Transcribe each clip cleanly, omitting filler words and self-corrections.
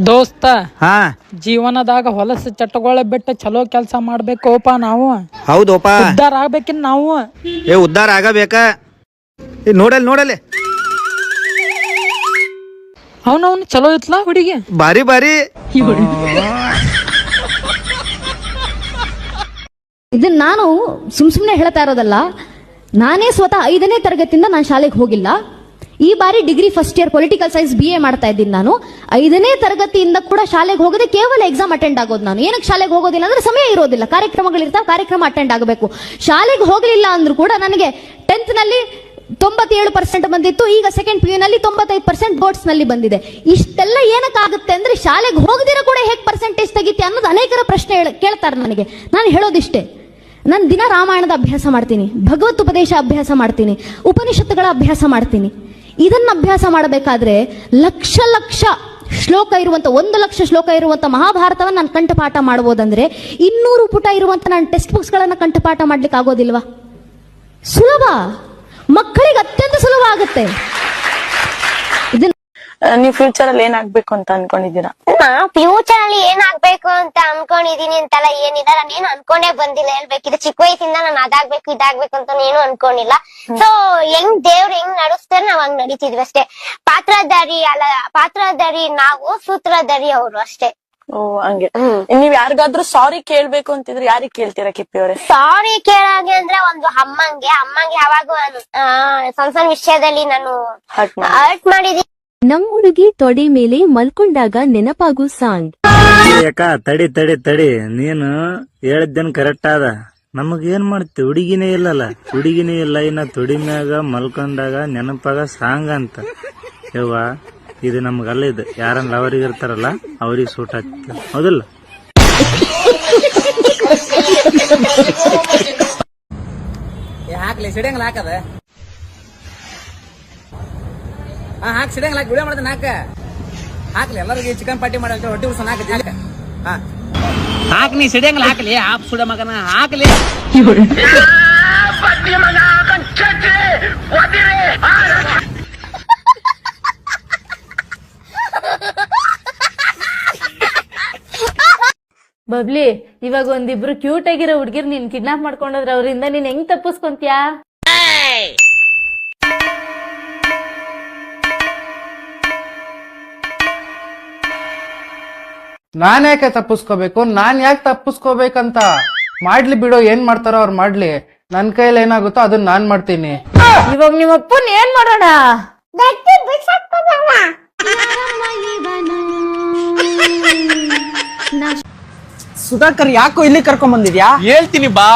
ದೋಸ್ತ ಹಾ ಜೀವನದಾಗ ಹೊಲಸ ಚಟಗಳ ಬಿಟ್ಟು ಚಲೋ ಕೆಲಸ ಮಾಡ್ಬೇಕೋಪ ನಾವು. ಹೌದೋಪ. ಉದ್ದಾರ ಆಗ್ಬೇಕಿನ್ ನಾವು. ಉದ್ದಾರ ಆಗಬೇಕ. ನೋಡಲ್ಲಿ ಅವನವನು ಚಲೋ ಇತ್ಲಾ ಹುಡುಗಿ ಬಾರಿ ಬಾರಿ. ಇದನ್ನ ನಾನು ಸುಮ್ನೆ ಹೇಳ್ತಾ ಇರೋದಲ್ಲ. ನಾನೇ ಸ್ವತಃ 5ನೇ ತರಗತಿಯಿಂದ ನಾನು ಶಾಲೆಗೆ ಹೋಗಿಲ್ಲ. ಈ ಬಾರಿ degree first year political science BA ಮಾಡ್ತಾ ಇದ್ದೀನಿ. ನಾನು 5ನೇ ತರಗತಿಯಿಂದ ಕೂಡ ಶಾಲೆಗೆ ಹೋಗದೆ ಕೇವಲ ಎಕ್ಸಾಮ್ ಅಟೆಂಡ್ ಆಗೋದು. ನಾನು ಏನಕ್ಕೆ ಶಾಲೆಗೆ ಹೋಗೋದಿಲ್ಲ ಅಂದ್ರೆ ಸಮಯ ಇರೋದಿಲ್ಲ, ಕಾರ್ಯಕ್ರಮಗಳಿರ್ತಾವೆ, ಕಾರ್ಯಕ್ರಮ ಅಟೆಂಡ್ ಆಗಬೇಕು. ಶಾಲೆಗೆ ಹೋಗಲಿಲ್ಲ ಅಂದ್ರೂ ಕೂಡ ನನಗೆ 10th ನಲ್ಲಿ 97% ಬಂದಿತ್ತು. ಈಗ ಸೆಕೆಂಡ್ PU ನಲ್ಲಿ 95% ಬೋರ್ಡ್ಸ್ ನಲ್ಲಿ ಬಂದಿದೆ. ಇಷ್ಟೆಲ್ಲ ಏನಕ್ಕಾಗುತ್ತೆ ಅಂದ್ರೆ ಶಾಲೆಗೆ ಹೋಗದಿರೋ ಕೂಡ ಹೇಗೆ ಪರ್ಸೆಂಟೇಜ್ ತೆಗಿತಿ ಅನ್ನೋದು ಅನೇಕರ ಪ್ರಶ್ನೆ ಕೇಳ್ತಾರೆ ನನಗೆ. ನಾನು ಹೇಳೋದಿಷ್ಟೇ, ನಾನು ದಿನ ರಾಮಾಯಣದ ಅಭ್ಯಾಸ ಮಾಡ್ತೀನಿ, ಭಗವತ್ ಉಪದೇಶ ಅಭ್ಯಾಸ ಮಾಡ್ತೀನಿ, ಉಪನಿಷತ್ತುಗಳ ಅಭ್ಯಾಸ ಮಾಡ್ತೀನಿ. ಇದನ್ನ ಅಭ್ಯಾಸ ಮಾಡಬೇಕಾದ್ರೆ ಲಕ್ಷ ಶ್ಲೋಕ ಇರುವಂತ 1 ಲಕ್ಷ ಶ್ಲೋಕ ಇರುವಂತ ಮಹಾಭಾರತವನ್ನು ನಾನು ಕಂಠಪಾಠ ಮಾಡಬಹುದಂದ್ರೆ 200 ಪುಟ ಇರುವಂತ ನಾನು ಟೆಕ್ಸ್ಟ್ ಬುಕ್ಸ್ ಗಳನ್ನ ಕಂಠಪಾಠ ಮಾಡ್ಲಿಕ್ಕೆ ಆಗೋದಿಲ್ವಾ? ಸುಲಭ, ಮಕ್ಕಳಿಗೆ ಅತ್ಯಂತ ಸುಲಭ ಆಗುತ್ತೆ. ನೀವು ಫ್ಯೂಚರ್ ಅಲ್ಲಿ ಏನಾಗ್ಬೇಕು ಅಂತ ಅನ್ಕೊಂಡಿದ್ದೀರಾ? ಫ್ಯೂಚರ್ ಅಲ್ಲಿ ಏನಾಗ್ಬೇಕು ಅಂತ ಅನ್ಕೊಂಡಿದೀನಿ ಅಂತಲ್ಲ ಏನಿಲ್ಲ, ನಾನು ಏನು ಅನ್ಕೊಂಡೇ ಬಂದಿಲ್ಲ. ಹೇಳ್ಬೇಕಿದ್ರೆ ಚಿಕ್ಕ ವಯಸ್ಸಿಂದ ನಾನು ಅದಾಗ್ಬೇಕು ಇದಾಗ್ಬೇಕು ಅಂತ ಏನು ಅನ್ಕೊಂಡಿಲ್ಲ. ಸೊ ದೇವ್ರು ಹೆಂಗ್ ನಡೆಸ್ತಾರೆ ನಾವ್ ಹಂಗ್ ನಡೀತಿದ್ವಿ ಅಷ್ಟೇ. ಪಾತ್ರಧಾರಿ ನಾವು, ಸೂತ್ರಧಾರಿ ಅವರು ಅಷ್ಟೇ. ಓ ಹಂಗೆ. ನೀವ್ ಯಾರಿಗಾದ್ರೂ ಸಾರಿ ಕೇಳ್ಬೇಕು ಅಂತಿದ್ರೆ ಯಾರಿಗ್ ಕೇಳ್ತೀರಾ ಕಿಪ್ಪಿ ಅವರೇ? ಸಾರಿ ಕೇಳಾಗೆ ಅಂದ್ರೆ ಒಂದು ಅಮ್ಮಂಗೆ ಯಾವಾಗ ಸಣ್ಣ ವಿಷಯದಲ್ಲಿ ನಾನು ಹರ್ಟ್ ಮಾಡಿದೀನಿ. ನಮ್ ಹುಡುಗಿ ತೊಡೆ ಮೇಲೆ ಮಲ್ಕೊಂಡಾಗ ನೆನಪಾಗು ಸಾಂಗ್. ಯಾಕ ತಡಿ ನೀನು ಹೇಳಿದ್ದೇನ್ ಕರೆಕ್ಟ್ ಆದ. ನಮಗ್ ಏನ್ ಮಾಡ್ತಿ, ಹುಡುಗಿನೇ ಇಲ್ಲಲ್ಲ, ಹುಡುಗಿನೇ ಇಲ್ಲ, ಇನ್ನ ತೊಡಿ ಮ್ಯಾಗ ಮಲ್ಕೊಂಡಾಗ ನೆನಪಾಗ ಸಾಂಗ್ ಅಂತ. ಯವ್ವ ಇದು ನಮ್ಗಲ್ಲ, ಇದು ಯಾರನ್ನ ಲವರಿಗೆ ಇರ್ತಾರಲ್ಲ ಅವ್ರಿಗೆ ಸೂಟ್ ಆಗ್ತದೆ, ಹೌದಲ್ಲ? ಹಾಕ್ಲಿ ಸಿಡಂಗ್ಲ ಹಾಕದ ಹಾಕಿ ಸಿಡಂಗ್ಲ ಹಾಕಿ ವಿಡಿಯೋ ಮಾಡ್ದೆ ನಾಕ ಹಾಕ್ಲಿ. ಎಲ್ಲರಿಗೆ ಚಿಕನ್ ಪಾರ್ಟಿ ಮಾಡಿ ಹೊಟ್ಟೆ ಉರ್ಸನ್ ಹಾಕಿ ಹಾಕ್ ನೀ ಸಿಡಂಗ್ಲ ಹಾಕ್ಲಿ. ಆಪ್ ಸುಡ ಮಗನ ಹಾಕ್ಲಿ. ಬಬ್ಲಿ, ಇವಾಗ ಒಂದಿಬ್ರು ಕ್ಯೂಟ್ ಆಗಿರೋ ಹುಡ್ಗಿರ್ ನೀನ್ ಕಿಡ್ನಾಪ್ ಮಾಡ್ಕೊಂಡೋದ್ರ ಅವ್ರಿಂದ ನೀನ್ ಹೆಂಗ್ ತಪ್ಪಿಸ್ಕೊಂತ್ಯಾ? ನಾನ್ ಯಾಕೆ ತಪ್ಪಿಸ್ಕೋಬೇಕು? ನಾನ್ ಯಾಕೆ ತಪ್ಪಿಸ್ಕೋಬೇಕಂತ? ಮಾಡ್ಲಿ ಬಿಡೋ, ಏನ್ ಮಾಡ್ತಾರೋ ಅವ್ರು ಮಾಡ್ಲಿ. ನನ್ ಕೈಲಿ ಏನಾಗುತ್ತೋ ಅದನ್ನ ನಾನ್ ಮಾಡ್ತೀನಿ. ಇವಾಗ ನಿಮ್ಮ ಅಪ್ಪನ್ ಏನ್ ಮಾಡೋಣ? ಸುಧಾಕರ್ ಯಾಕೋ ಇಲ್ಲಿ ಕರ್ಕೊಂಡ್ ಬಂದಿದ್ಯಾ? ಹೇಳ್ತೀನಿ ಬಾ,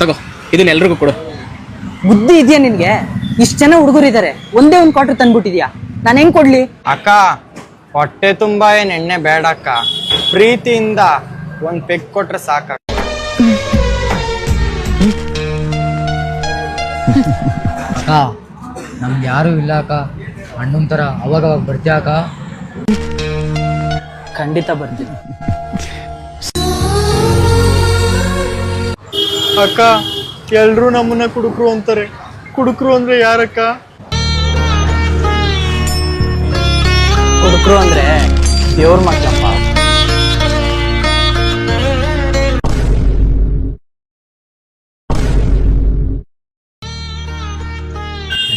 ತಗೋ ಇದನ್ನ ಎಲ್ರಿಗೂ ಕೊಡು. ಬುದ್ಧಿ ಇದೆಯಾ ನಿನ್ಗೆ? ಇಷ್ಟ ಜನ ಹುಡುಗರಿದ್ದಾರೆ, ಒಂದೇ ಒಂದ್ ಕ್ವಾರ್ಟರ್ ತಂದ್ಬಿಟ್ಟಿದ್ಯಾ. ನಾನ್ ಹೆಂಗ್ ಕೊಡ್ಲಿ? ಅಕ್ಕ, ಹೊಟ್ಟೆ ತುಂಬಾ ಏನ್ ಎಣ್ಣೆ ಬೇಡ ಅಕ್ಕ, ಪ್ರೀತಿಯಿಂದ ಒಂದ್ ಪೆಗ್ ಕೊಟ್ರೆ ಸಾಕ. ಅಕ್ಕ ನಮ್ಗೆ ಯಾರು ಇಲ್ಲ ಅಕ್ಕ, ಅಣ್ಣನ್ ತರ ಅವಾಗ ಬರ್ತೀಯ ಅಕ್ಕ? ಖಂಡಿತ ಬರ್ತೀನಿ ಅಕ್ಕ. ಎಲ್ರು ನಮ್ಮನ್ನ ಕುಡುಕ್ರು ಅಂತಾರೆ. ಕುಡುಕ್ರು ಅಂದ್ರೆ ಯಾರಕ್ಕ? ಹುಡುಗರು ಅಂದ್ರೆ ದೇವ್ರ ಮಕ್ಕಳಪ್ಪ.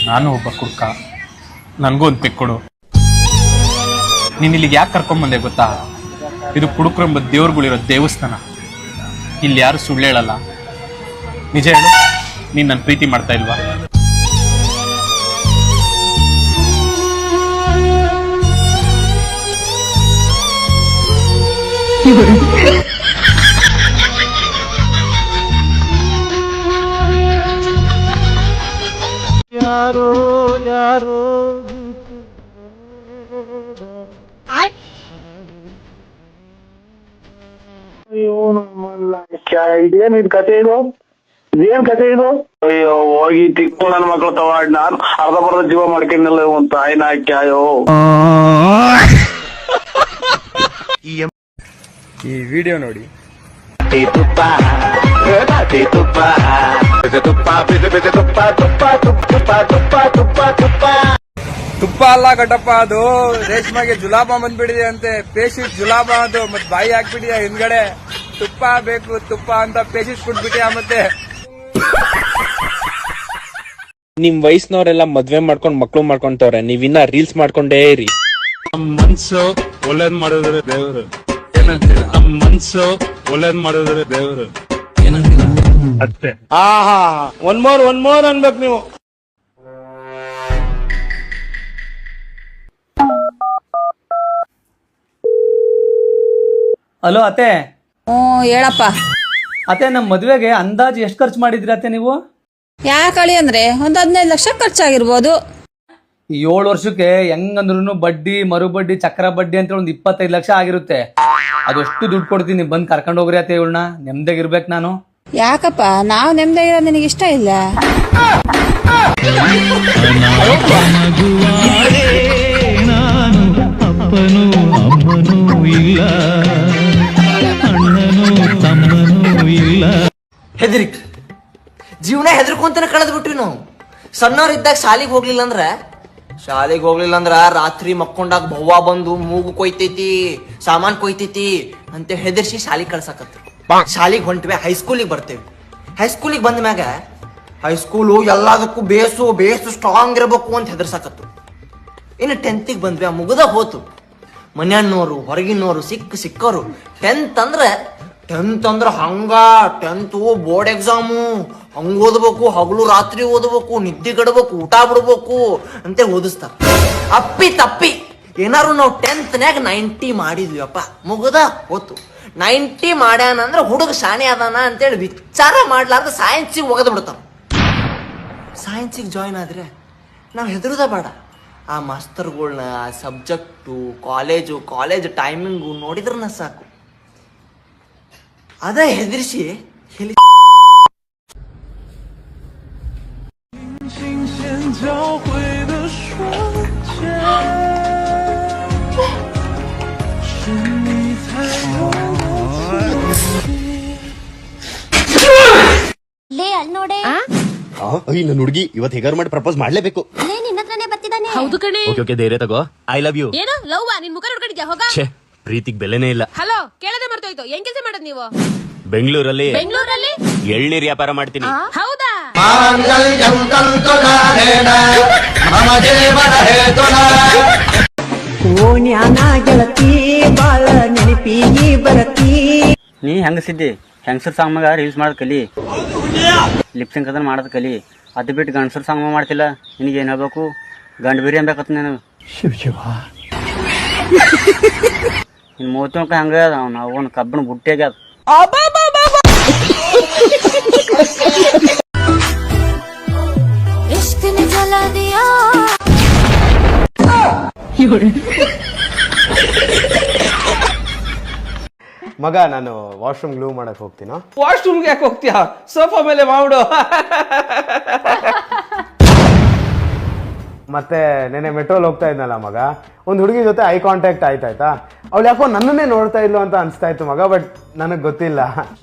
ನಾನು ಒಬ್ಬ ಕುಡ್ಕ, ನನ್ಗೂ ಒಂದ್ ಪೆಕ್ ಕೊಡು. ನೀನ್ ಇಲ್ಲಿಗೆ ಯಾಕೆ ಕರ್ಕೊಂಬಂದೆ ಗೊತ್ತಾ? ಇದು ಕುಡುಕ್ರೆಂಬ ದೇವ್ರುಗಳಿರೋ ದೇವಸ್ಥಾನ. ಇಲ್ಲಿ ಯಾರು ಸುಳ್ಳು ಹೇಳಲ್ಲ. ನಿಜ ಹೇಳು, ನೀನ್ ನನ್ ಪ್ರೀತಿ ಮಾಡ್ತಾ ಇಲ್ವಾ? ಯಾರೋ ಇದೇನು ಕತೆ ಇದು? ಇದೇನ್ ಕತೆ ಇದು? ಅಯ್ಯೋ ಹೋಗಿ ತಿಕ್ಕು ನನ್ನ ಮಕ್ಳು ತವಾಡ್ ನಾನ್ ಅರ್ಧ ಜೀವ ಮಾಡ್ಕೊಂಡಿಲ್ಲ ಒಂದ್ ತಾಯಿನ ಹಾಕ್ಯಾಯೋ. ಈ ವಿಡಿಯೋ ನೋಡಿ. ತುಪ್ಪ ಅಲ್ಲ ಕಟ್ಟಪ್ಪ, ಅದು ರೇಷ್ಮೆಗೆ ಜುಲಾಬ ಬಂದ್ಬಿಡಿದೆ ಅಂತೆ. ಪೇಶಿಟ್ ಜುಲಾಬ ಅದು, ಮತ್ ಬಾಯಿ ಹಾಕ್ಬಿಟ್ಟಿದೆ ಹಿಂದ್ಗಡೆ. ತುಪ್ಪ ಬೇಕು ತುಪ್ಪ ಅಂತ ಪೇಶಿಟ್ ಕೊಟ್ಬಿಟ್ಟಿಯ ಮತ್ತೆ. ನಿಮ್ ವಯಸ್ಸಿನವರೆಲ್ಲ ಮದ್ವೆ ಮಾಡ್ಕೊಂಡ್ ಮಕ್ಳು ಮಾಡ್ಕೊಂತವ್ರೆ, ನೀವಿನ್ನ ರೀಲ್ಸ್ ಮಾಡ್ಕೊಂಡೇ ಇರಿ. ಮನ್ಸು ಒಳ್ಳೇದ್ ಮಾಡಿದ್ರೆ ದೇವ್ರು, ನಮ್ ಮನ್ಸು ಒಳ್ಳೇದ್ ಮಾಡಿದ್ರೆ ದೇವ್ರು ಅಷ್ಟೇ. ಒನ್ ಮೋರ್ ಅನ್ಬೇಕು ನೀವು. ಹಲೋ ಅತ್ತೆ. ಹೇಳಪ್ಪ. ಅತ್ತೆ, ನಮ್ಮ ಮದುವೆಗೆ ಅಂದಾಜು ಎಷ್ಟು ಖರ್ಚು ಮಾಡಿದ್ರಿ ಅತ್ತೆ ನೀವು? ಯಾಕಳಿ ಅಂದ್ರೆ ಒಂದ್ 15 ಲಕ್ಷ ಖರ್ಚಾಗಿರ್ಬೋದು. 7 ವರ್ಷಕ್ಕೆ ಹೆಂಗಂದ್ರು ಬಡ್ಡಿ, ಮರು ಬಡ್ಡಿ, ಚಕ್ರ ಬಡ್ಡಿ ಅಂತ ಒಂದು 25 ಲಕ್ಷ ಆಗಿರುತ್ತೆ. ಅದಷ್ಟು ದುಡ್ಡು ಕೊಡ್ತೀನಿ, ಬಂದ್ ಕರ್ಕೊಂಡು ಹೋಗ್ರಿ ಅತ್ತೆ ಇವಳನ್ನ. ನೆಮ್ಮದಿಯಾಗಿರ್ಬೇಕು ನಾನು. ಯಾಕಪ್ಪ, ನಾವ್ ನೆಮ್ಮದಿಯಾಗಿರೋದು ನಿನಗೆ ಇಷ್ಟ ಇಲ್ಲ? ಹೆದರಿಕೆ ಜೀವನ ಹೆದರ್ಕೊಂತಾನೆ ಕಳೆದ್ ಬಿಟ್ವಿ ನಾವು. ಸಣ್ಣವ್ರಿದ್ದಾಗ ಶಾಲಿಗೆ ಹೋಗ್ಲಿಲ್ಲ ಅಂದ್ರ ರಾತ್ರಿ ಮಕ್ಕೊಂಡಾಗ ಬವ್ವ ಬಂದು ಮೂಗು ಕೊಯ್ತೈತಿ, ಸಾಮಾನ್ ಕೊಯ್ತೈತಿ ಅಂತ ಹೆದರ್ಸಿ ಶಾಲಿಗೆ ಕಳ್ಸಾಕತ್ತಿ. ಶಾಲಿಗೆ ಹೊಂಟ್ವಿ, ಹೈಸ್ಕೂಲಿಗೆ ಬರ್ತೇವಿ. ಹೈಸ್ಕೂಲಿಗೆ ಬಂದ ಮ್ಯಾಗ ಹೈಸ್ಕೂಲು ಎಲ್ಲದಕ್ಕೂ ಬೇಸು ಸ್ಟ್ರಾಂಗ್ ಇರಬೇಕು ಅಂತ ಹೆದರ್ಸಾಕತ್ತು. ಇನ್ನು 10th ಬಂದ್ವಿ, ಮುಗದ ಹೋತು. ಮನ್ಯಾನೋರು ಹೊರಗಿನೋರು ಸಿಕ್ಕರು. 10th ಅಂದ್ರೆ ಹಂಗ 10th ಬೋರ್ಡ್ ಎಕ್ಸಾಮು, ಹಂಗ ಓದ್ಬೇಕು, ಹಗಲು ರಾತ್ರಿ ಓದ್ಬೇಕು, ನಿದ್ದೆ ಗಡ್ಬೇಕು, ಊಟ ಬಿಡ್ಬೇಕು ಅಂತ ಓದಿಸ್ತಾರ. ಅಪ್ಪಿ ತಪ್ಪಿ ಏನಾರು ನಾವು 10th 90 ಮಾಡಿದ್ವಿ ಅಪ್ಪ, ಮುಗದ ಹೋತು. 90 ಮಾಡ್ಯಾನ ಅಂದ್ರೆ ಹುಡುಗ ಶಾಣೆ ಅದಾನ ಅಂತೇಳಿ ವಿಚಾರ ಮಾಡ್ಲಾರ್ದ ಸೈನ್ಸಿಗೆ ಒಗದ್ ಬಿಡ್ತಾರ. ಸೈನ್ಸಿಗೆ ಜಾಯಿನ್ ಆದ್ರೆ ನಾವು ಹೆದರುದ ಬೇಡ. ಆ ಮಾಸ್ತರ್ಗಳ್ನ, ಆ ಸಬ್ಜೆಕ್ಟು, ಕಾಲೇಜ್ ಟೈಮಿಂಗು ನೋಡಿದ್ರನ ಸಾಕು. ಅದ ಹೆದರ್ಸಿ ಲೇ ಅಲ್ಲಿ ನೋಡೆ. ನನ್ನ ಹುಡುಗಿ ಇವತ್ತು ಹೇಗಾರು ಮಾಡಿ ಪ್ರಪೋಸ್ ಮಾಡ್ಲೇಬೇಕು. ಲೇ ನಿನ್ನ ಹತ್ರನೇ ಬರ್ತಿದ್ದಾನೆ. ಹೌದು ಕಣೆ. ಓಕೆ ಧೈರ್ಯ ತಗೋ. I love you. ಏನು ಲವ್? ನಿನ್ ಮುಖ ನೋಡ್ಕೊಂಡಿದ್ಯಾ? ಹೋಗ. ಪ್ರೀತಿಗ್ ಬೆಲೆನೇ ಇಲ್ಲ. ಹಲೋ, ಕೇಳದೆ ಮರ್ತೋಯ್ತು. ಏನ್ ಕೆಲಸ ಮಾಡೋದು ನೀವು? ಬೆಂಗಳೂರಲ್ಲಿ ಎಳ್ನೀರ್ ವ್ಯಾಪಾರ ಮಾಡ್ತೀನಿ. ಹೌದಾ? ನೀ ಹೆಂಗಸಿದ್ದಿ, ಹೆಂಗಸರ್ ಸಾಂಗ್ ಮ್ಯಾಗ ರೀಲ್ಸ್ ಮಾಡೋದ್ ಕಲಿ, ಲಿಪ್ಸಿಂಗ್ ಅದನ್ನ ಮಾಡೋದ್ ಕಲಿ. ಅದು ಬಿಟ್ಟು ಗಂಡಸರ್ ಸಾಂಗ್ ಮಾಡ್ತಿಲ್ಲ. ನಿನಗೆ ಏನ್ ಹೇಳ್ಬೇಕು? ಗಂಡ ಬಿರಿ ಅನ್ಬೇಕತ್ ನೀನು. ನಿನ್ ಮೂವತ್ತು ಹಂಗ ಅವನ್ ಕಬ್ಬಣ ಬುಟ್ಟಿಯಾಗ ಮಗ, ನಾನು ವಾಶ್ರೂಮ್ ಗ್ಲೂ ಮಾಡಕ್ ಹೋಗ್ತೀನೋ. ವಾಶ್ರೂಮ್ಗೆ ಯಾಕೆ ಹೋಗ್ತೀಯಾ? ಸೋಫಾ ಮೇಲೆ ಮಾಡ್ಬಿಡು. ಮತ್ತೆ ನೆನೆ ಮೆಟ್ರೋಲ್ ಹೋಗ್ತಾ ಇದ್ನಲ್ಲ ಮಗ, ಒಂದ್ ಹುಡುಗಿ ಜೊತೆ ಐ ಕಾಂಟ್ಯಾಕ್ಟ್ ಆಯ್ತಾಯ್ತಾ. ಅವಳು ಯಾಕೋ ನನ್ನನ್ನೇ ನೋಡ್ತಾ ಇದ್ಲು ಅಂತ ಅನ್ಸ್ತಾ ಇತ್ತು ಮಗ, ಬಟ್ ನನಗ್ ಗೊತ್ತಿಲ್ಲ.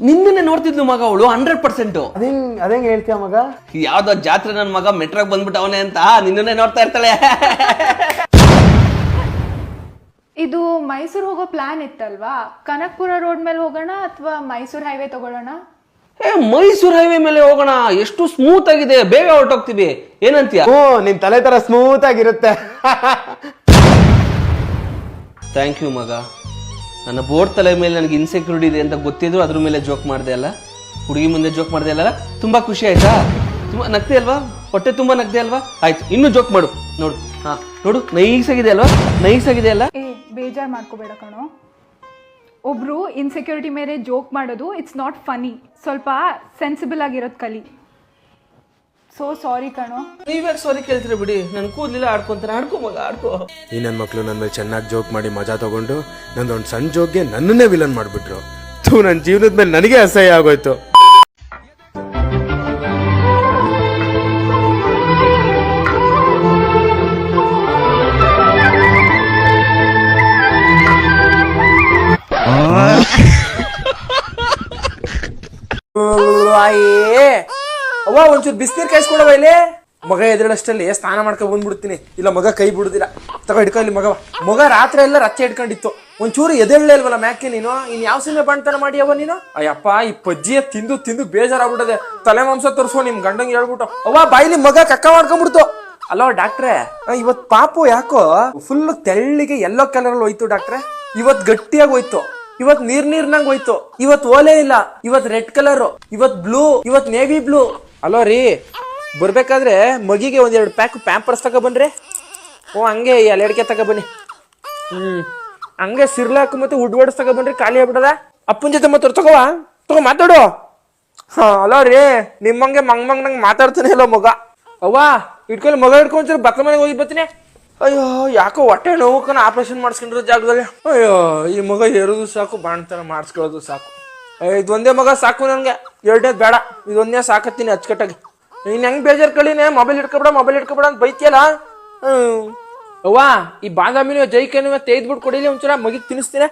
ನಿನ್ನೆ ನೋಡ್ತಿದ್ಲು ಮಗ ಅವಳು 100%. ಅದೇಂಗ್ ಹೇಳ್ತೀಯ ಮಗ? ಯಾವ್ದೋ ಜಾತ್ರೆ ನನ್ ಮಗ ಮೆಟ್ರೋಗ್ ಬಂದ್ಬಿಟ್ಟು ಅವನೇ ಅಂತ ನಿನ್ನೇ ನೋಡ್ತಾ ಇರ್ತಾಳೆ. ಇದು ಮೈಸೂರು ಹೋಗೋ ಪ್ಲಾನ್ ಇತ್ತಲ್ವಾ? ಕನಕಪುರ ರೋಡ್ ಮೇಲೆ ಹೋಗೋಣ ಅಥವಾ ಮೈಸೂರು ಹೈವೇ ತಗೊಳ್ಳೋಣ? ಮೈಸೂರು ಹೈವೇ ಮೇಲೆ ಹೋಗೋಣ, ಎಷ್ಟು ಸ್ಮೂತ್ ಆಗಿದೆ, ಬೇಗ ಹೊರಟೋಗ್ತೀವಿ. ಏನಂತೀಯ? ನಿನ್ ತಲೆ ತರ ಸ್ಮೂತ್ ಆಗಿರುತ್ತೆ. ಥ್ಯಾಂಕ್ ಯು ಮಗ. ನನ್ನ ಬೋರ್ಡ್ ತಲೆ ಮೇಲೆ ನನಗೆ ಇನ್ಸೆಕ್ಯೂರಿಟಿ ಇದೆ ಅಂತ ಗೊತ್ತಿದ್ರು ಅದ್ರ ಮೇಲೆ ಜೋಕ್ ಮಾಡಿದೆ ಅಲ್ಲ, ಹುಡುಗಿ ಮುಂದೆ ಜೋಕ್ ಮಾಡಿದೆ ಅಲ್ಲ. ತುಂಬಾ ಖುಷಿ ಆಯ್ತಾ? ತುಂಬಾ ನಗ್ದೆ ಅಲ್ವಾ? ಹೊಟ್ಟೆ ತುಂಬಾ ನಗ್ದೆ ಅಲ್ವಾ? ಆಯ್ತು, ಇನ್ನು ಜೋಕ್ ಮಾಡು. ನೋಡು, ಹಾ ನೋಡು, ನೈಸ್ ಆಗಿದೆ ಅಲ್ವಾ? ನೈಸ್ ಆಗಿದೆ ಅಲ್ಲ? ಬೇಜಾರ್ ಮಾಡ್ಕೋಬೇಡ ಕಣೋ. ಒಬ್ರು ಇನ್ಸೆಕ್ಯೂರಿಟಿ ಮೇಲೆ ಜೋಕ್ ಮಾಡೋದು ಇಟ್ಸ್ ನಾಟ್ ಫನಿ. ಸ್ವಲ್ಪ ಸೆನ್ಸಿಬಲ್ ಆಗಿರೋದು ಕಲಿ. ಸೋ ಸಾರಿ ಕಣೋ. ನೀವ್ಯಾಕೆ ಸಾರಿ ಕೇಳ್ತೀರ ಬಿಡಿ, ನನ್ ಕೂದ್ಲಿಲ್ಲ ಆಡ್ಕೊಂತಾರೆ. ಆಡ್ಕೋ ಮಗ, ಆಡ್ಕೋ. ಈ ನನ್ ಮಕ್ಳು ನನ್ನ ಮೇಲೆ ಚೆನ್ನಾಗಿ ಜೋಕ್ ಮಾಡಿ ಮಜಾ ತಗೊಂಡು ನಂದೊಂದು ಸಣ್ಣ ಜೋಕ್ಗೆ ನನ್ನನ್ನೇ ವಿಲನ್ ಮಾಡ್ಬಿಟ್ರು. ನನ್ನ ಜೀವನದ ಮೇಲೆ ನನಗೆ ಅಸಹ್ಯ ಆಗೋಯ್ತು. ಅವ್ವ ಒಂಚೂರು ಬಿಸಿನೀರ್ ಕಾಯಿಸ್ಕೊಡವ ಇಲ್ಲಿ. ಮಗ ಎದುರಷ್ಟಲ್ಲಿ ಸ್ನಾನ ಮಾಡ್ಕೊಂಡ್ ಬಂದ್ಬಿಡ್ತೀನಿ, ಇಲ್ಲ ಮಗ ಕೈ ಬಿಡುದಿಲ್ಲ. ತಗೋ ಹಿಡ್ಕೊ ಇಲ್ಲಿ ಮಗವ. ಮಗ ರಾತ್ರಿ ಎಲ್ಲ ರಚ್ಚೆ ಹಿಡ್ಕೊಂಡಿತ್ತು, ಒಂಚೂರು ಎದೇಳಲೇ ಇಲ್ವಲ್ಲ ಮ್ಯಾಕೆ ನೀನು. ಇನ್ ಯಾವ ಸಿನಿಮಾ ಬಾಣ್ತನ ಮಾಡಿಯವ ನೀನು? ಅಯ್ಯಪ್ಪ, ಈ ಪಜ್ಜಿಯ ತಿಂದು ತಿಂದು ಬೇಜಾರಾಗ್ಬಿಟ್ಟದೆ. ತಲೆ ಮಾಂಸ ತೋರಿಸೋ ನಿಮ್ ಗಂಡಂಗೆ ಹೇಳ್ಬಿಟ್ಟು ಅವ್ವ ಬಾಯಿಲಿ ಮಗ ಕಕ್ಕ ಮಾಡ್ಕೊಂಡ್ಬಿಡ್ತು. ಅಲೋ ಡಾಕ್ಟ್ರೆ, ಇವತ್ ಪಾಪು ಯಾಕೋ ಫುಲ್ ತೆಳ್ಳಿಗೆ ಯೆಲ್ಲೋ ಕಲರ್ ಅಲ್ಲಿ ಹೋಯ್ತು ಡಾಕ್ಟ್ರೆ. ಇವತ್ ಗಟ್ಟಿಯಾಗಿ ಹೋಯ್ತು, ಇವತ್ ನೀರ್ನಂಗ್ ಹೋಯ್ತು, ಇವತ್ ಓಲೆ ಇಲ್ಲ, ಇವತ್ ರೆಡ್ ಕಲರ್, ಇವತ್ ಬ್ಲೂ, ಇವತ್ ನೇವಿ ಬ್ಲೂ. ಅಲೋ ರೀ, ಬರ್ಬೇಕಾದ್ರೆ ಮಗಿಗೆ ಒಂದೆರಡು ಪ್ಯಾಕ್ ಪ್ಯಾಂಪರ್ಸ್ ತಗೋ ಬನ್ರಿ. ಓ ಹಂಗೆ ಎಲೆಡ್ಕೆ ತಗೋ ಬನ್ನಿ. ಹಂಗೆ ಸಿರ್ಲಾಕ್ ಮತ್ತೆ ಉಡ್ವರ್ಡ್ಸ್ ತಗೋ ಬನ್ರಿ, ಖಾಲಿ ಆಗ್ಬಿಡದ. ಅಪ್ಪನ ಜೊತೆ ಮತ್ತೆ ತಗೋ ಮಾತಾಡು. ಹಾ ಅಲೋ ರೀ, ನಿಮ್ಮಂಗೆ ಮಂಗ್ ಮಾತಾಡ್ತಾನೆ ಇಲ್ಲ ಮಗ. ಅವ್ವ ಇಟ್ಕೊಳ್ಳಿ, ಮಗ ಇಟ್ಕೊಂಡ್ ಬತ್ತ ಮನೆಗೆ ಹೋಗಿ ಬರ್ತೀನಿ. ಅಯ್ಯೋ ಯಾಕೋ ಹೊಟ್ಟೆ ನೋವುಕನ ಆಪರೇಷನ್ ಮಾಡಿಸ್ಕೊಂಡಿರೋ ಜಾಗದಲ್ಲಿ. ಅಯ್ಯೋ ಈ ಮಗ ಏರೋದು ಸಾಕು, ಬಾಣ್ತನ ಮಾಡಿಸ್ಕೊಳ್ಳೋದು ಸಾಕು. ಇದೊಂದೇ ಮಗ ಸಾಕು ನನ್ಗೆ, ಎರಡನೇದ್ ಬೇಡ, ಇದೊಂದೇ ಸಾಕತ್ತೀನಿ ಅಚ್ಚುಕಟ್ಟಾಗಿ. ಇನ್ ಹೆಂಗ್ ಬೇಜಾರ್ ಕಳಿನೇ, ಮೊಬೈಲ್ ಇಟ್ಕೊಬೇಡ ಅಂತ ಬೈತಿಯಲ್ಲ. ಅವ್ವ ಈ ಬಾದಾಮಿನ ಜೈಕೇನು ತೆಗೆದ್ಬಿಟ್ಟು ಕೊಡಿಲಿ ಒಂಚೂರ, ಮಗಿಗೆ ತಿನ್ನಿಸ್ತೀನಿ.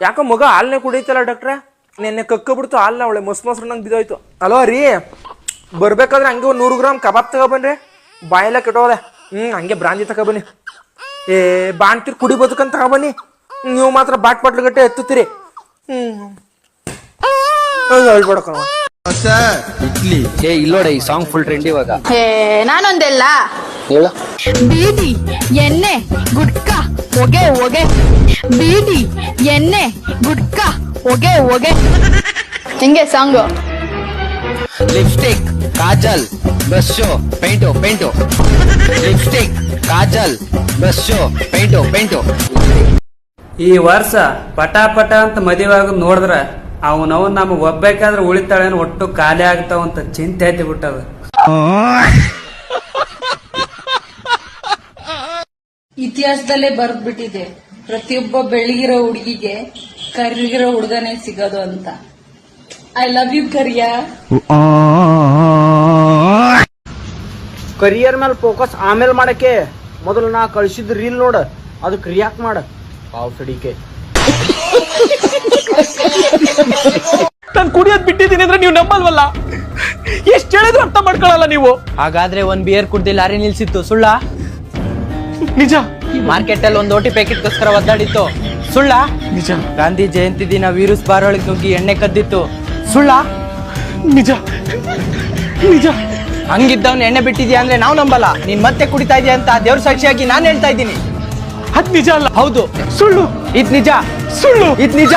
ಯಾಕೋ ಮಗ ಹಾಲ್ನೇ ಕುಡಿತಲ್ಲ ಡಾಕ್ಟ್ರೆ, ನೆನ್ನೆ ಕಕ್ಕಬಿಡ್ತು ಹಾಲ್ನ, ಅವಳೆ ಮೊಸರು ನಂಗೆ ಬಿದ್ದೋಯ್ತು. ಅಲೋ ರೀ, ಬರ್ಬೇಕಾದ್ರೆ ಹಂಗೆ ಒಂದು 100 ಗ್ರಾಮ್ ಕಬಾಬ್ ತಗೊಬನ್ರಿ, ಬಾಯೆಲ್ಲ ಕೆಟ್ಟೋದೆ. ಹಂಗೆ ಬ್ರಾಂದಿ ತಗೊಬನ್ನಿ. ಬಾಣ್ತಿರ್ ಕುಡಿ ಬದುಕಂತ ತಗೊಬನ್ನಿ. ನೀವು ಮಾತ್ರ ಬಾಟ್ಲು ಗಟ್ಟೆ ಎತ್ತುತ್ತೀರಿ. ಹೇಳ್ಬೇಡಕ್ಕ ಇಡ್ಲಿ. ಇಲ್ಲೋಡೆ ಈ ಸಾಂಗ್ ಫುಲ್ ಟ್ರೆಂಡ್ ಇವಾಗ. ನಾನೊಂದೆಲ್ಲ ಹೇಳ. ಬೀಡಿ ಎಣ್ಣೆ ಗುಟ್ಕ ಹೊಗೆ ಹೊಗೆ, ಬೀಡಿ ಎಣ್ಣೆ ಗುಟ್ಕ ಹೊಗೆ ಹೊಗೆ. ಹಿಂಗೆ song. Lipstick, Kajal, brush, paint. Lipstick, Kajal, brush, paint. ಈ ವರ್ಷ ಪಟ ಅಂತ ಮದುವೆ ನೋಡಿದ್ರ ಅವನವ್ ನಮಗ್ ಒಬ್ಬೇಕಾದ್ರೆ ಉಳಿತಾಳೇನು ಒಟ್ಟು ಖಾಲಿ ಆಗ್ತಾವಂತ ಚಿಂತೆ ಐತಿ ಬಿಟ್ಟದ. ಇತಿಹಾಸದಲ್ಲೇ ಬರ್ದ್ಬಿಟ್ಟಿದೆ, ಪ್ರತಿಯೊಬ್ಬ ಬೆಳಗಿರೋ ಹುಡುಗಿಗೆ ಕರಿಗಿರೋ ಹುಡುಗನೇ ಸಿಗೋದು ಅಂತ. ಐ ಲವ್ ಯು ಕರಿಯಾ. ಕರಿಯರ್ ಮೇಲೆ ಫೋಕಸ್ ಆಮೇಲೆ ಮಾಡಕ್ಕೆ ಮೊದಲು ನಾ ಕಳ್ಸಿದ್ ರೀಲ್ ನೋಡ, ಅದಕ್ಕೆ ರಿಯಾಕ್ಟ್ ಮಾಡ. ಪಾವ್ ಸಡಿಕೆ ನಾನು ಕುಡಿಯೋದ್ ಬಿಟ್ಟಿದ್ದೀನಿ ಅಂದ್ರೆ ನೀವು ನಂಬಲ್ವಲ್ಲ, ಎಷ್ಟು ಹೇಳಿದ್ರು ಅರ್ಥ ಮಾಡ್ಕೊಳಲ್ಲ ನೀವು. ಹಾಗಾದ್ರೆ ಒಂದ್ ಬಿಯರ್ ಕುಡ್ದಿ ಲಾರಿ ನಿಲ್ಸಿತ್ತು, ಸುಳ್ಳ? ನಿಜ. ಮಾರ್ಕೆಟ್ ಅಲ್ಲಿ ಒಂದ್ ಓಟಿ ಪ್ಯಾಕೆಟ್ಗೋಸ್ಕರ ಒದ್ದಾಡಿತ್ತು, ಸುಳ್ಳ? ನಿಜ. ಗಾಂಧಿ ಜಯಂತಿ ದಿನ ವೀರಸ್ ಬಾರೊಳಗೆ ನುಗ್ಗಿ ಎಣ್ಣೆ ಕದ್ದಿತ್ತು, ಸುಳ್ಳ? ನಿಜ. ಹಂಗಿದ್ದವ್ನ ಎಣ್ಣೆ ಬಿಟ್ಟಿದ್ಯಾ ಅಂದ್ರೆ ನಾವು ನಂಬಲ್ಲ. ನೀನ್ ಮತ್ತೆ ಕುಡಿತಾ ಇದೀಯ ಅಂತ ದೇವ್ರ ಸಾಕ್ಷಿಯಾಗಿ ನಾನ್ ಹೇಳ್ತಾ ಇದ್ದೀನಿ. ಅದ್ ನಿಜ ಅಲ್ಲ. ಹೌದು. ಸುಳ್ಳು. ಇದ್ ನಿಜ. ಸುಳ್ಳು. ಇದ್ ನಿಜ.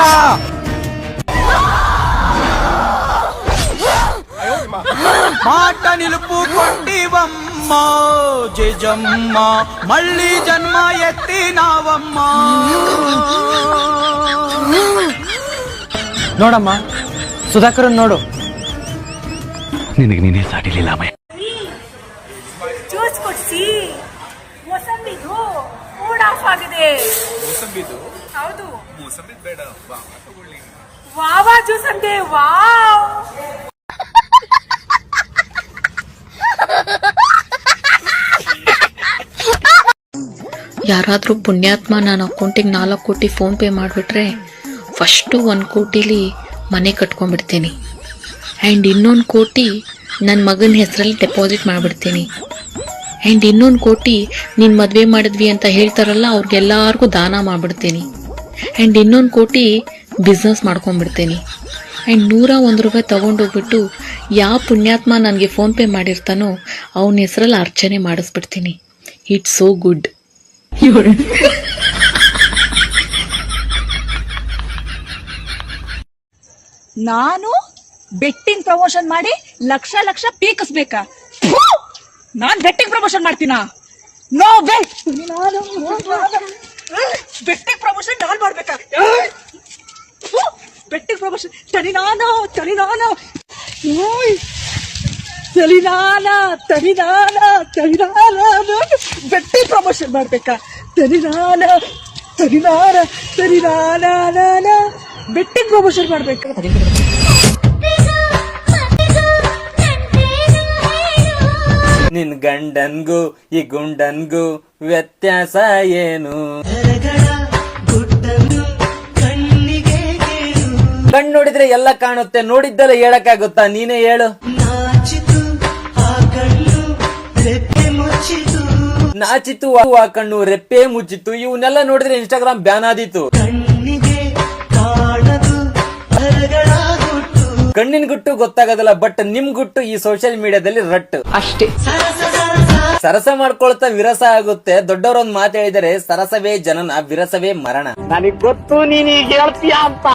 మాట నిలుపుకొంటివమ్మ జయజమ్మ, మళ్ళీ జన్మ ఎత్తినావమ్మ. ನೋಡಮ್ಮ, ಸುಧಾಕರ್ ನೋಡು. ನಿನಗೆ ನೀನೇ ಸಾಟಿಲಿಲ್ಲ ಅಮ್ಮ. ಜ್ಯೂಸ್ ಕೊಡ್ಸಿ, ಮೋಸಂಬಿದು ಮೂಡ್ ಆಫ್ ಆಗಿದೆ. ಹೌದು, ವಾವಾ ಜ್ಯೂಸ್ ಅಂತೆ. ವಾವ್. ಯಾರಾದರೂ ಪುಣ್ಯಾತ್ಮ ನನ್ನ ಅಕೌಂಟಿಗೆ 4 ಕೋಟಿ ಫೋನ್ ಪೇ ಮಾಡಿಬಿಟ್ರೆ ಫಸ್ಟು 1 ಕೋಟಿಲಿ ಮನೆ ಕಟ್ಕೊಂಡ್ಬಿಡ್ತೀನಿ, ಆ್ಯಂಡ್ 1 ಕೋಟಿ ನನ್ನ ಮಗನ ಹೆಸರಲ್ಲಿ ಡೆಪಾಸಿಟ್ ಮಾಡಿಬಿಡ್ತೀನಿ, ಆ್ಯಂಡ್ 1 ಕೋಟಿ ನೀನು ಮದುವೆ ಮಾಡಿದ್ವಿ ಅಂತ ಹೇಳ್ತಾರಲ್ಲ ಅವ್ರಿಗೆಲ್ಲರಿಗೂ ದಾನ ಮಾಡಿಬಿಡ್ತೀನಿ, ಆ್ಯಂಡ್ 1 ಕೋಟಿ ಬಿಸ್ನೆಸ್ ಮಾಡ್ಕೊಂಡ್ಬಿಡ್ತೀನಿ, ಆ್ಯಂಡ್ 101 ರೂಪಾಯಿ ತೊಗೊಂಡೋಗ್ಬಿಟ್ಟು ಯಾವ ಪುಣ್ಯಾತ್ಮ ನನಗೆ ಫೋನ್ ಪೇ ಮಾಡಿರ್ತಾನೋ ಅವನ ಹೆಸರಲ್ಲಿ ಅರ್ಚನೆ ಮಾಡಿಸ್ಬಿಡ್ತೀನಿ. It's so good. ನಾನು ಬೆಟ್ಟಿಂಗ್ ಪ್ರಮೋಷನ್ ಮಾಡಿ ಲಕ್ಷ ಪೀಕಿಸ್ಬೇಕಾ? ನಾನ್ ಬೆಟ್ಟಿಂಗ್ ಪ್ರಮೋಷನ್ ಮಾಡ್ತೀನಾ? No way. ಬೆಟ್ಟಿಂಗ್ ಪ್ರಮೋಷನ್ ನಾನ್ ಮಾಡ್ಬೇಕಾ? ಬೆಟ್ಟಿಂಗ್ ಪ್ರಮೋಷನ್ ತನಿನಾನ ಬೆಟ್ಟಿಂಗ್ ಪ್ರಮೋಷನ್ ಮಾಡ್ಬೇಕಾ? ತನಿನಾನ ಬೆಟ್ಟಿಂಗ್ ಪ್ರಮೋಷನ್ ಮಾಡ್ಬೇಕಾ? ನಿನ್ ಗಂಡನ್ಗೂ ಈ ಗುಂಡನ್ಗೂ ವ್ಯತ್ಯಾಸ ಏನು? ಕಣ್ಣು ನೋಡಿದ್ರೆ ಎಲ್ಲ ಕಾಣುತ್ತೆ, ನೋಡಿದ್ದಲ್ಲ ಹೇಳಕ್ಕಾಗುತ್ತಾ? ನೀನೇ ಹೇಳು. ನಾಚಿತು ಆ ಕಣ್ಣು ರೆಪ್ಪೆ ಮುಚ್ಚಿತು ಇವನ್ನೆಲ್ಲ ನೋಡಿದ್ರೆ ಇನ್ಸ್ಟಾಗ್ರಾಮ್ ಬ್ಯಾನ್ ಆದೀತು. ಕಣ್ಣಿನ ಗುಟ್ಟು ಗೊತ್ತಾಗೋದಿಲ್ಲ, ಬಟ್ ನಿಮ್ ಗುಟ್ಟು ಈ ಸೋಷಿಯಲ್ ಮೀಡಿಯಾದಲ್ಲಿ ರಟ್ಟು ಅಷ್ಟೇ. ಸರಸ ಮಾಡ್ಕೊಳ್ತಾ ವಿರಸ ಆಗುತ್ತೆ. ದೊಡ್ಡವರೊಂದ್ ಮಾತು ಹೇಳಿದರೆ, ಸರಸವೇ ಜನನ, ವಿರಸವೇ ಮರಣ. ನನಗ್ ಗೊತ್ತು ನೀನ್ ಈಗ ಹೇಳ್ತೀಯ ಅಂತ.